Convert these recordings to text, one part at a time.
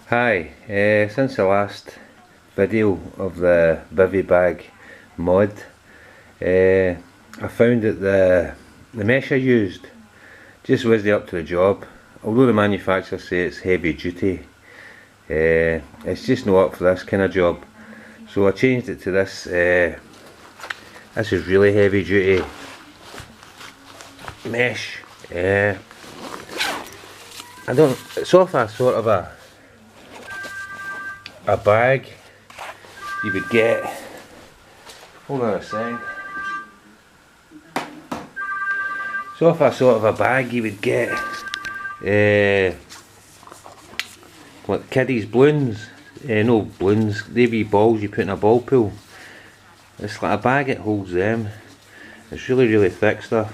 Hi, since the last video of the bivy bag mod, I found that the mesh I used just wasn't up to the job. Although the manufacturer say it's heavy duty, it's just not up for this kind of job. So I changed it to this. This is really heavy duty mesh. It's off a sort of a bag you would get. Hold on a second. It's off a sort of a bag you would get like kiddies balloons. No balloons, they wee balls you put in a ball pool. It's like a bag that holds them. It's really thick stuff.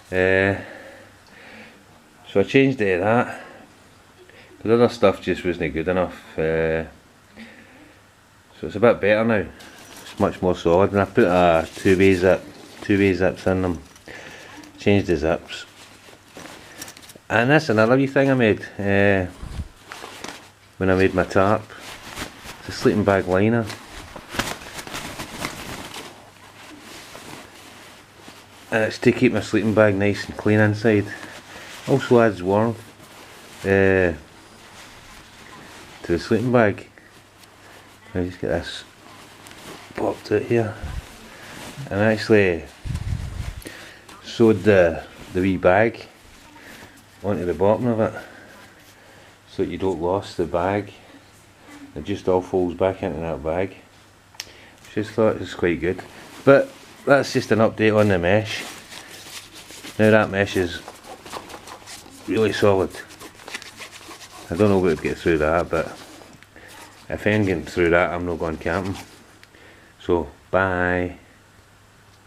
So I changed it to that. The other stuff just wasn't good enough. So it's a bit better now. It's much more solid, and I put a two-way zips in them. Changed the zips. And that's another wee thing I made when I made my tarp. It's a sleeping bag liner. And it's to keep my sleeping bag nice and clean inside. Also adds warmth to the sleeping bag. I just get this popped out here, and I actually sewed the wee bag onto the bottom of it so that you don't lose the bag. It just all folds back into that bag. Just thought it was quite good. But that's just an update on the mesh. Now that mesh is really solid. I don't know if we'll get through that, but if I'm getting through that, I'm not going camping. So, bye.